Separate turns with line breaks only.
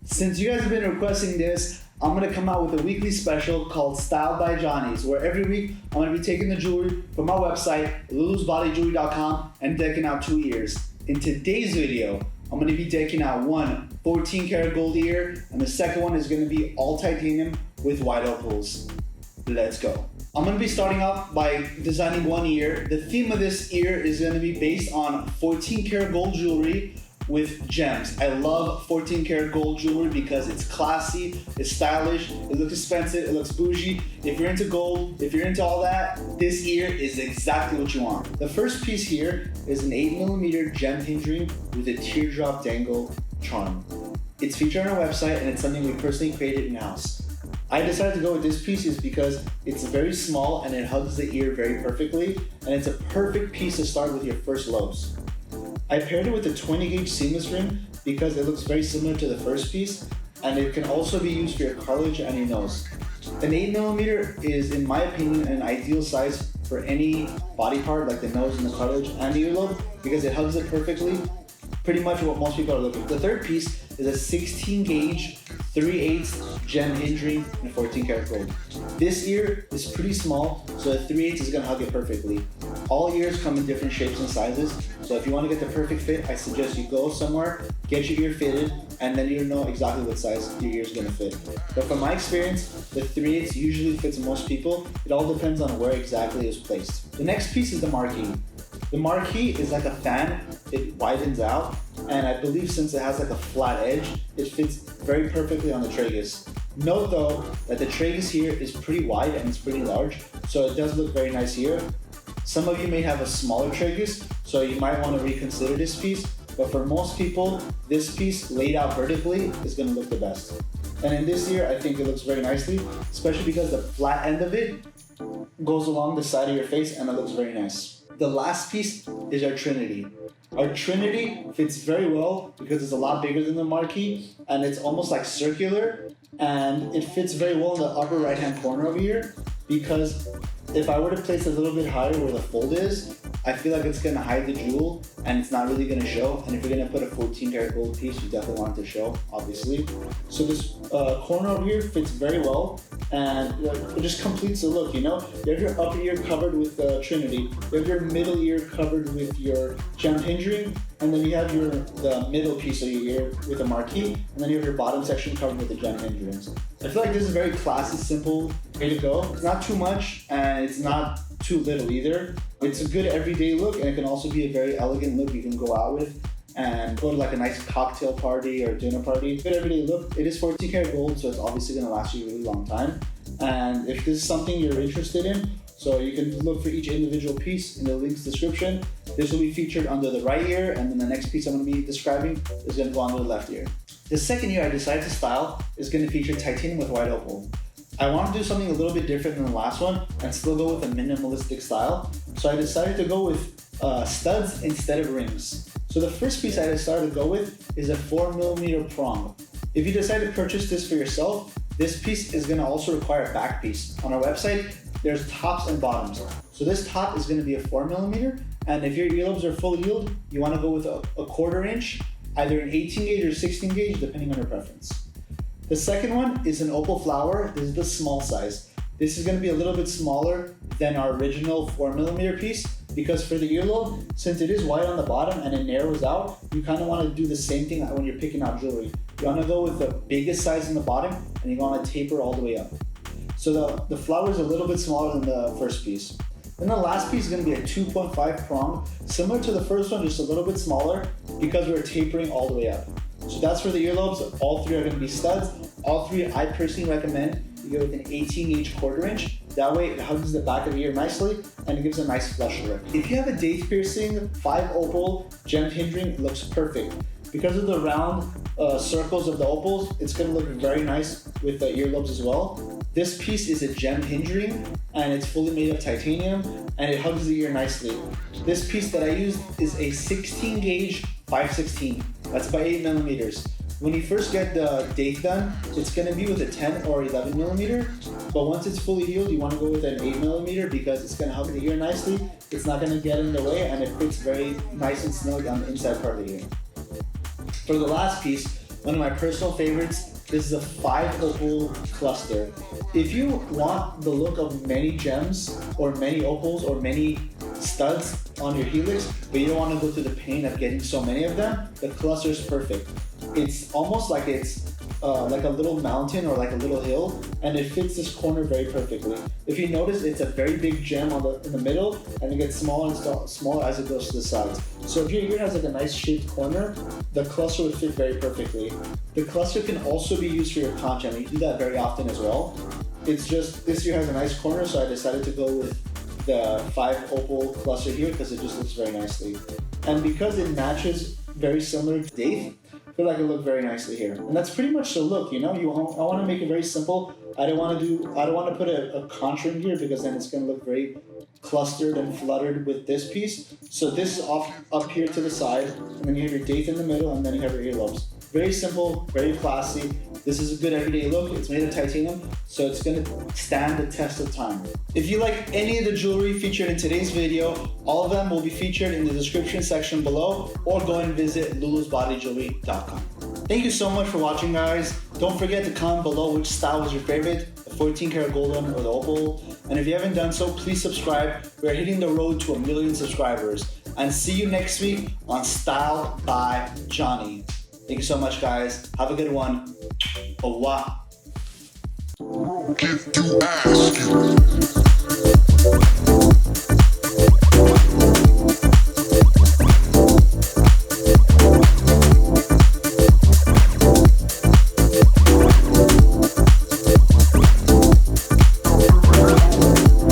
Since you guys have been requesting this, I'm going to come out with a weekly special called Styled by Johnny's, where every week I'm going to be taking the jewelry from our website, lulusbodyjewelry.com, and decking out 2 ears. In today's video, I'm going to be decking out one 14 karat gold ear, and the second one is going to be all titanium with white opals. Let's go. I'm going to be starting off by designing one ear. The theme of this ear is going to be based on 14 karat gold jewelry with gems. I love 14 karat gold jewelry because it's classy, it's stylish, it looks expensive, it looks bougie. If you're into gold, if you're into all that, this ear is exactly what you want. The first piece here is an 8mm gem hinge ring with a teardrop dangle charm. It's featured on our website and it's something we personally created in-house. I decided to go with this piece is because it's very small and it hugs the ear very perfectly, and it's a perfect piece to start with your first lobes. I paired it with a 20 gauge seamless ring because it looks very similar to the first piece, and it can also be used for your cartilage and your nose. An 8mm is, in my opinion, an ideal size for any body part like the nose and the cartilage and the earlobe because it hugs it perfectly, pretty much what most people are looking for. The third piece is a 16 gauge 3/8 gem hinge ring in 14 karat gold. This ear is pretty small, so the 3/8 is gonna hug it perfectly. All ears come in different shapes and sizes, so if you want to get the perfect fit, I suggest you go somewhere, get your ear fitted, and then you know exactly what size your ear is gonna fit. But from my experience, the 3/8 usually fits most people. It all depends on where exactly it's placed. The next piece is the Marquis. The Marquis is like a fan, it widens out, and I believe since it has like a flat edge, it fits very perfectly on the tragus. Note though that the tragus here is pretty wide and it's pretty large, so it does look very nice here. Some of you may have a smaller tragus, so you might want to reconsider this piece, but for most people, this piece laid out vertically is going to look the best. And in this ear, I think it looks very nicely, especially because the flat end of it goes along the side of your face and it looks very nice. The last piece is our Trinity. Our Trinity fits very well because it's a lot bigger than the Marquis and it's almost like circular, and it fits very well in the upper right hand corner over here because if I were to place it a little bit higher where the fold is, I feel like it's gonna hide the jewel and it's not really gonna show. And if you're gonna put a 14 karat gold piece, you definitely want it to show, obviously. So this corner over here fits very well and it just completes the look, you know? You have your upper ear covered with Trinity, you have your middle ear covered with your gem hinge ring, and then you have the middle piece of your ear with a Marquis, and then you have your bottom section covered with the gem hinge rings. I feel like this is a very classy, simple way to go. It's not too much and it's not too little either. It's a good everyday look, and it can also be a very elegant look you can go out with and go to like a nice cocktail party or dinner party. Good everyday look. It is 14 karat gold, so it's obviously going to last you a really long time. And if this is something you're interested in, so you can look for each individual piece in the link's description. This will be featured under the right ear, and then the next piece I'm going to be describing is going to go under the left ear. The second ear I decided to style is going to feature titanium with white opal. I want to do something a little bit different than the last one and still go with a minimalistic style. So I decided to go with studs instead of rings. So the first piece I decided to go with is a 4mm prong. If you decide to purchase this for yourself, this piece is going to also require a back piece. On our website, there's tops and bottoms. So this top is going to be a 4mm, and if your earlobes are fully healed, you want to go with a 1/4 inch, either an 18 gauge or 16 gauge, depending on your preference. The second one is an Opal Flower. This is the small size. This is going to be a little bit smaller than our original 4mm piece because for the earlobe, since it is wide on the bottom and it narrows out, you kind of want to do the same thing when you're picking out jewelry. You want to go with the biggest size in the bottom and you want to taper all the way up. So the flower is a little bit smaller than the first piece. Then the last piece is going to be a 2.5 prong, similar to the first one, just a little bit smaller because we're tapering all the way up. So that's for the earlobes. All three are going to be studs. All three I personally recommend you go with an 18 gauge 1/4 inch. That way it hugs the back of the ear nicely and it gives a nice flush look. If you have a Daith piercing, 5 opal gem hinge ring, it looks perfect. Because of the round circles of the opals, it's going to look very nice with the earlobes as well. This piece is a gem hinge ring and it's fully made of titanium and it hugs the ear nicely. This piece that I used is a 16 gauge 5/16. That's by 8mm. When you first get the Daith done, it's going to be with a 10 or 11mm, but once it's fully healed, you want to go with an 8mm because it's going to hug the ear nicely, it's not going to get in the way, and it fits very nice and snug on the inside part of the ear. For the last piece, one of my personal favorites. This is a 5 opal cluster. If you want the look of many gems or many opals or many studs on your helix, but you don't want to go through the pain of getting so many of them, the cluster is perfect. It's almost like it's like a little mountain or like a little hill, and it fits this corner very perfectly. If you notice, it's a very big gem in the middle, and it gets smaller and smaller as it goes to the sides. So if your ear has like a nice shaped corner, the cluster would fit very perfectly. The cluster can also be used for your conch, and we do that very often as well. It's just, this ear has a nice corner, so I decided to go with the 5 opal cluster here because it just looks very nicely. And because it matches very similar to Daith, I feel like it looked very nicely here. And that's pretty much the look, you know? I want to make it very simple. I don't want to put a conch ring here because then it's going to look very clustered and fluttered with this piece. So this is up here to the side, and then you have your Daith in the middle, and then you have your earlobes. Very simple, very classy. This is a good everyday look. It's made of titanium, so it's gonna stand the test of time. If you like any of the jewelry featured in today's video, all of them will be featured in the description section below, or go and visit lulusbodyjewelry.com. Thank you so much for watching, guys. Don't forget to comment below which style was your favorite, the 14 karat gold one or the opal. And if you haven't done so, please subscribe. We're hitting the road to 1 million subscribers. And see you next week on Style by Johnny. Thank you so much, guys. Have a good one. Au revoir.